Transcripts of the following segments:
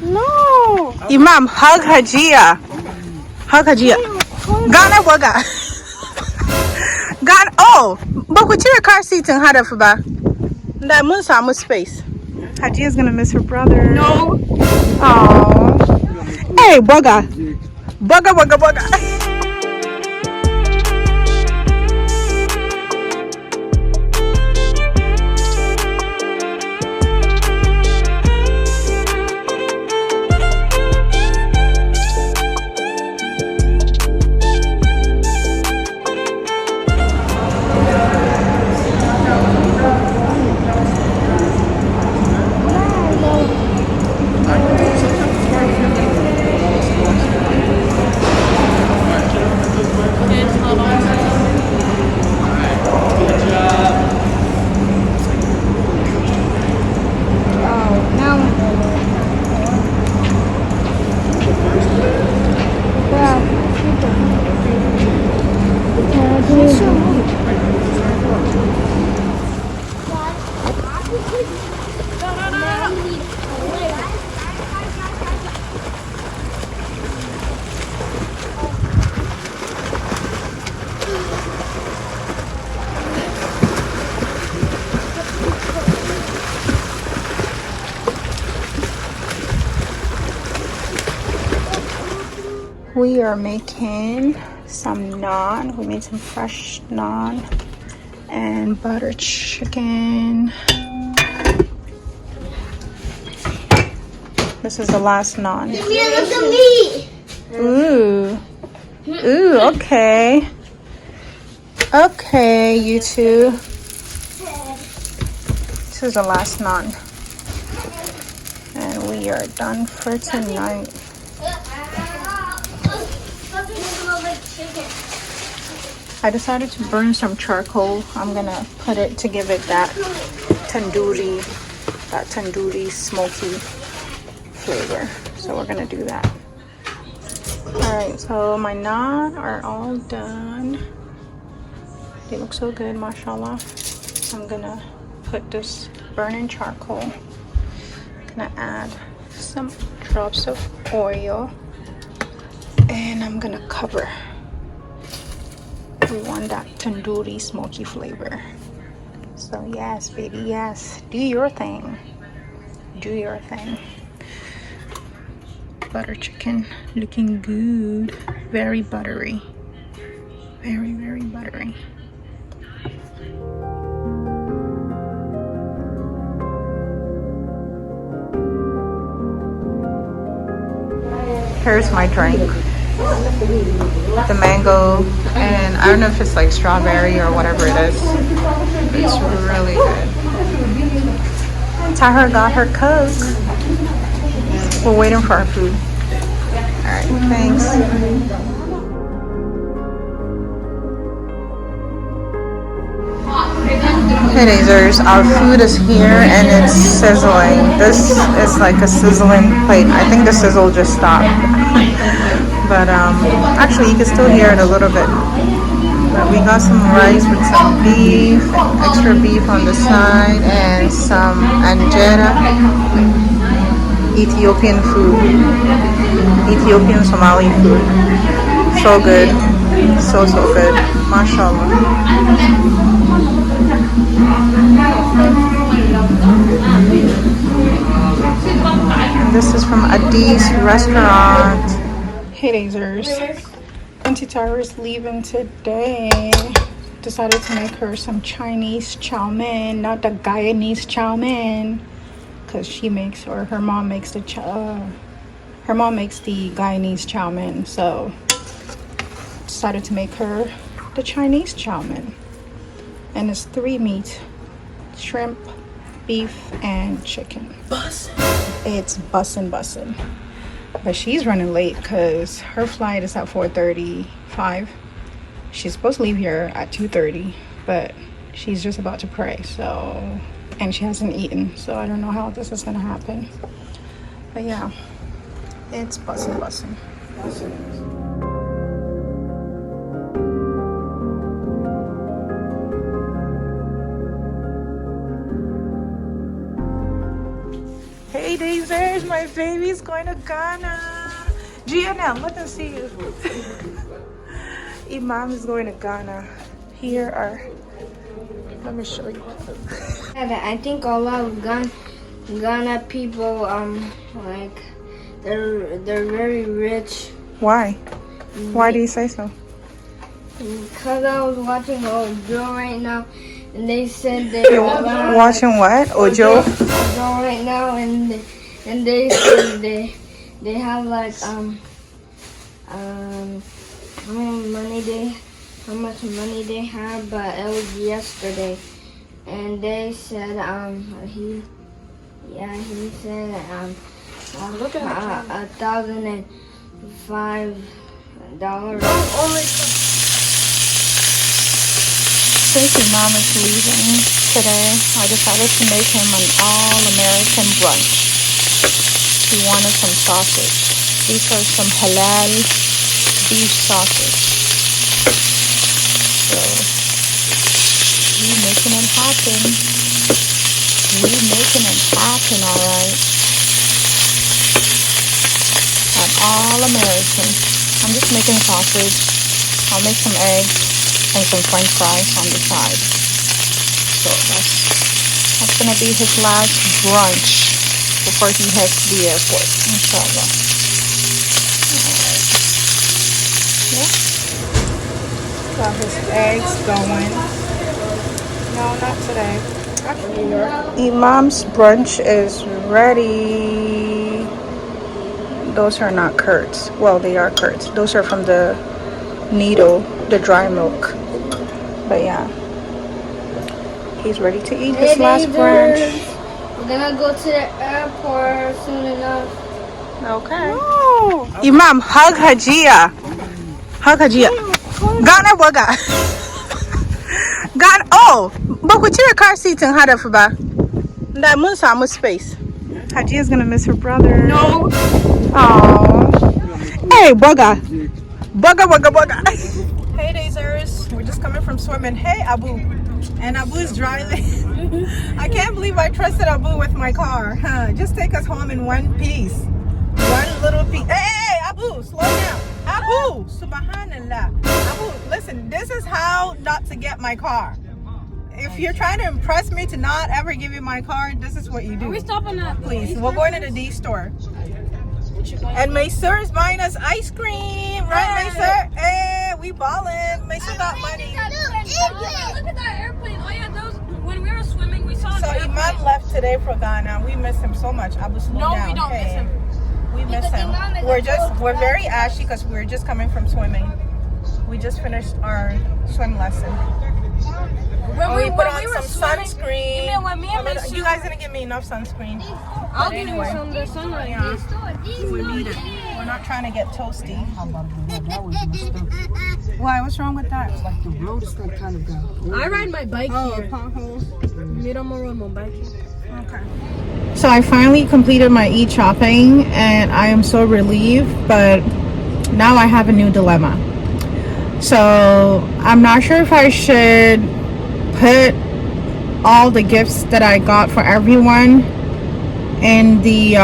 No. Imam, hug Hajia. Hug Hajia. Ghana waga. Ghana. Oh, but with your car seats and hada ba. That mun samu space. Hajia's gonna miss her brother. No. Oh. Hey, bugger. Bugger, bugger, bugger. We are making some naan. We made some fresh naan and butter chicken. This is the last naan. Ooh. Ooh, okay. Okay, you two. This is the last naan. And we are done for tonight. I decided to burn some charcoal. I'm gonna put it to give it that tandoori smoky flavor. So we're gonna do that. Alright, so my naan are all done. They look so good, mashallah. I'm gonna put this burning charcoal. Gonna add some drops of oil. And I'm gonna cover. We want that tandoori smoky flavor. So yes, baby, yes. Do your thing. Do your thing. Butter chicken looking good. Very buttery. Very, very buttery. Here's my drink. The mango, and I don't know if it's like strawberry or whatever it is. It's really good. Tahir got her Coke. We're waiting for our food. Alright, thanks. Hey Dazers, our food is here and it's sizzling. This is like a sizzling plate. I think the sizzle just stopped. But actually you can still hear it a little bit. But we got some rice with some beef, extra beef on the side, and some anjera, Ethiopian food, Ethiopian Somali food. So good, so good, mashallah. And this is from Adi's restaurant. Hey Dazers, Auntie Tara's leaving today. Decided to make her some Chinese chow mein, not the Guyanese chow mein, because she makes, or her mom makes the Guyanese chow mein. So decided to make her the Chinese chow mein, and it's 3 meat: shrimp, beef, and chicken. It's bussin'. But she's running late because her flight is at 4:35. She's supposed to leave here at 2:30, but she's just about to pray. So, and she hasn't eaten, so I don't know how this is gonna happen. But yeah, it's bussin'. Hey days, there's my baby's going to Ghana. Gianna, let them see you. Imam is going to Ghana. Here are, let me show you. I think a lot of Ghana people, like, they're very rich. Why? Why do you say so? Because I was watching Ojo right now, and they said they watching what? Ojo? Ojo right now, and they said they have like how much money they have, but it was yesterday, and they said he said $1,005. Since your mom is leaving today, I decided to make him an all-American brunch. He wanted some sausage. These are some halal beef sausage. So, we making it happen. We making it happen, alright. An all-American. I'm just making sausage. I'll make some eggs and some french fries on the side. So that's gonna be his last brunch before he heads to the airport, inshallah. Alright. Yeah. Got his eggs going. No, not today. Actually, Imam's brunch is ready. Those are not curds. Well, they are curds. Those are from the needle, the dry milk. But yeah, he's ready to eat his last brunch. We're gonna go to the airport soon enough. Okay. No. Imam, hug Hajia. Hug Hajia. Ghana waga. Ghana. Oh, but with your car seats and hada for ba. That mun samu space. Hajia's gonna miss her brother. No. Oh. Hey, waga. Waga. Hey, Dazers. We're just coming from swimming. Hey, Abu. And Abu is driving. I can't believe I trusted Abu with my car. Just take us home in one piece. One little piece. Hey, Abu, slow down. Abu, subhanallah. Abu, listen, this is how not to get my car. If you're trying to impress me to not ever give you my car, this is what you do. Are we stopping at Please, we're going to the D store. And Maysur is buying us ice cream, right, Maysur? Hey, we ballin'. Maysur got money. Look at that airplane. Oh yeah, those. When we were swimming, we saw. So Imam left today for Ghana. We miss him so much. Abu, slow down. No, we don't miss him. We miss him. We're very ashy because we're just coming from swimming. We just finished our swim lesson. We put on some sunscreen. You guys didn't give me enough sunscreen. I'll give you some of the sunlight. Yeah. We need it. We're not trying to get toasty. Why? What's wrong with that? Like the road is that kind of guy. I ride my bike here. Potholes. Mira mo road my bike here. Okay. So I finally completed my e-shopping and I am so relieved, but now I have a new dilemma. So I'm not sure if I should put all the gifts that I got for everyone in the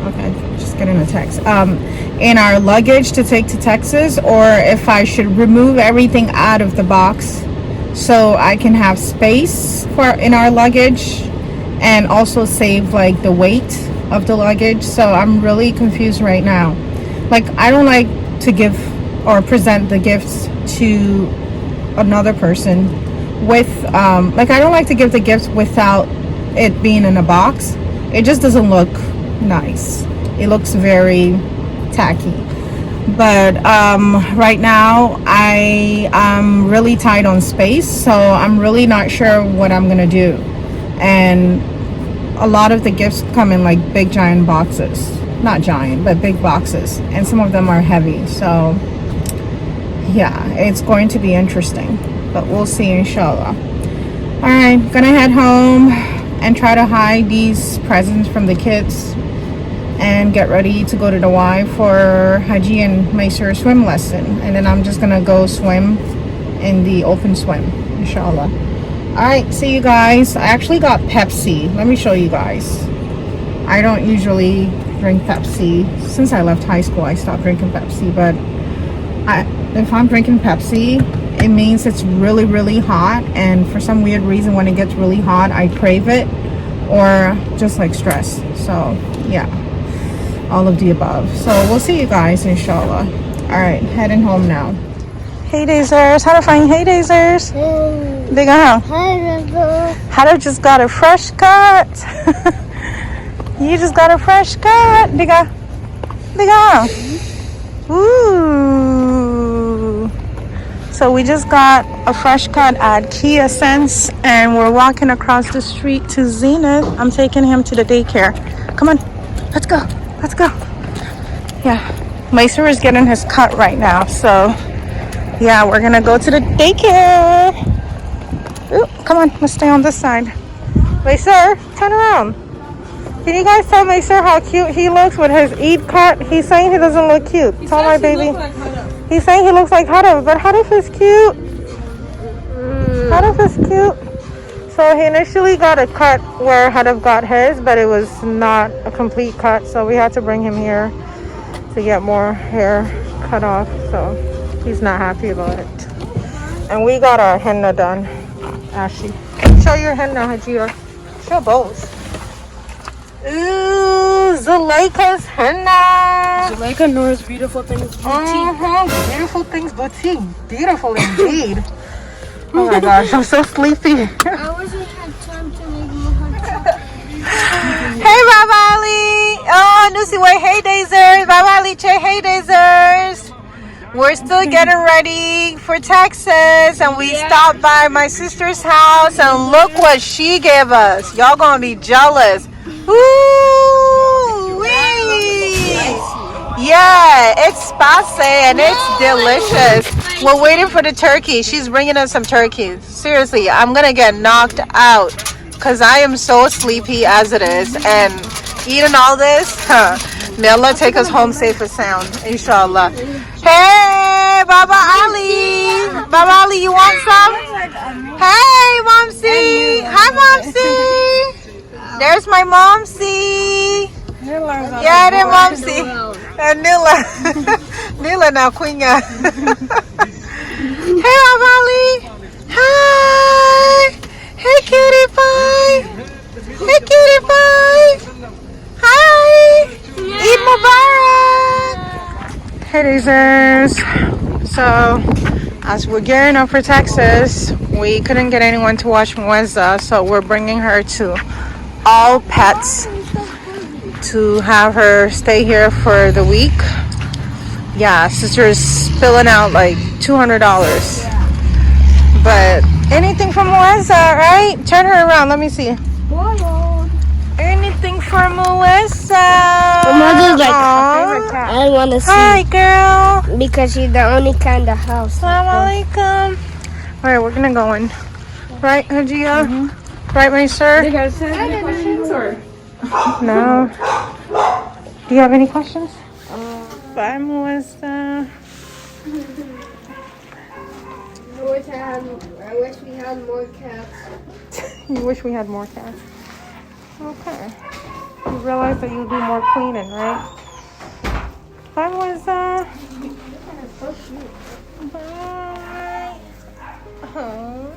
okay, just getting a text in our luggage to take to Texas, or if I should remove everything out of the box so I can have space for in our luggage and also save like the weight of the luggage. So I'm really confused right now. Like, I don't like to give or present the gifts to another person with like, I don't like to give the gifts without it being in a box. It just doesn't look nice. It looks very tacky. But right now I am really tight on space, so I'm really not sure what I'm gonna do. And a lot of the gifts come in like big giant boxes, not giant but big boxes, and some of them are heavy. So yeah, it's going to be interesting, but we'll see, inshallah. All right, gonna head home and try to hide these presents from the kids and get ready to go to the Y for Haji and Maysur swim lesson. And then I'm just gonna go swim in the open swim, inshallah. All right, see you guys. I actually got Pepsi. Let me show you guys. I don't usually drink Pepsi. Since I left high school, I stopped drinking Pepsi. But if I'm drinking Pepsi, it means it's really, really hot. And for some weird reason, when it gets really hot, I crave it. Or just like stress. So, yeah. All of the above. So, we'll see you guys, inshallah. Alright, heading home now. Hey Dazers, how to find Hey Dazers? Big how? How to just got a fresh cut. You just got a fresh cut. Big how? Ooh. So we just got a fresh cut at Kia Sense and we're walking across the street to Zenith. I'm taking him to the daycare. Come on, let's go. Let's go. Yeah, Macer is getting his cut right now. So yeah, we're gonna go to the daycare. Ooh, come on, let's stay on this side. Macer, turn around. Can you guys tell Macer how cute he looks with his Eid cut? He's saying he doesn't look cute. Tell my baby. He's saying he looks like Hadaf, but Hadaf is cute. Hadaf is cute. So he initially got a cut where Hadaf got his, but it was not a complete cut. So we had to bring him here to get more hair cut off. So he's not happy about it. And we got our henna done. Ashley, show your henna, Hajira. Show both. Ooh, Zuleika's henna. Zuleika Noor's Beautiful Things Boutique. Beautiful Things Boutique. Beautiful indeed. Oh my gosh, I'm so sleepy. I wasn't had time to make more hot chocolate. Hey, Baba Ali. Oh, Nusi, wait. Hey, Dazers. Baba Ali, che, hey, Dazers. We're still getting ready for Texas, and we stopped by my sister's house, and look what she gave us. Y'all gonna be jealous. Ooh, yeah, it's spicy and it's delicious. We're waiting for the turkey. She's bringing us some turkey. Seriously, I'm gonna get knocked out because I am so sleepy as it is, and eating all this, may Allah take us home safe and sound, inshallah. Hey, Baba Ali. Baba Ali, you want some? Hey, Momsy. Hi, Momsy. There's my Momsy. Yeah, there's Momsy. Nila. Nila now, Queen. Hey, Baba Ali. Hi. Hey, cutie pie. Hey, cutie pie. Hi. Eid Mubarak. Hey, Dazers. So, as we're gearing up for Texas, we couldn't get anyone to watch Muezza, so we're bringing her to All Pets to have her stay here for the week. Yeah, sister's spilling out like $200. But anything from Muezza, right? Turn her around, let me see. Anything for Muezza. Mother's like her favorite cat. I want to see. Hi, girl. Because she's the only kind of house. Assalamu alaikum. Alright, we're gonna go in. Right, Hajia? Right, my sir? You guys have any questions or? No. Do you have any questions? Bye, Muezza. I wish we had more cats. You wish we had more cats. Okay. You realize that you do more cleaning, right? Bye, Muezza. So cute. Bye. Oh.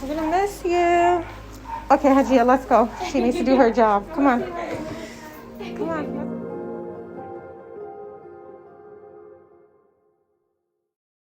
I'm gonna miss you. Okay, Hajia, let's go. She needs to do her job. Come on.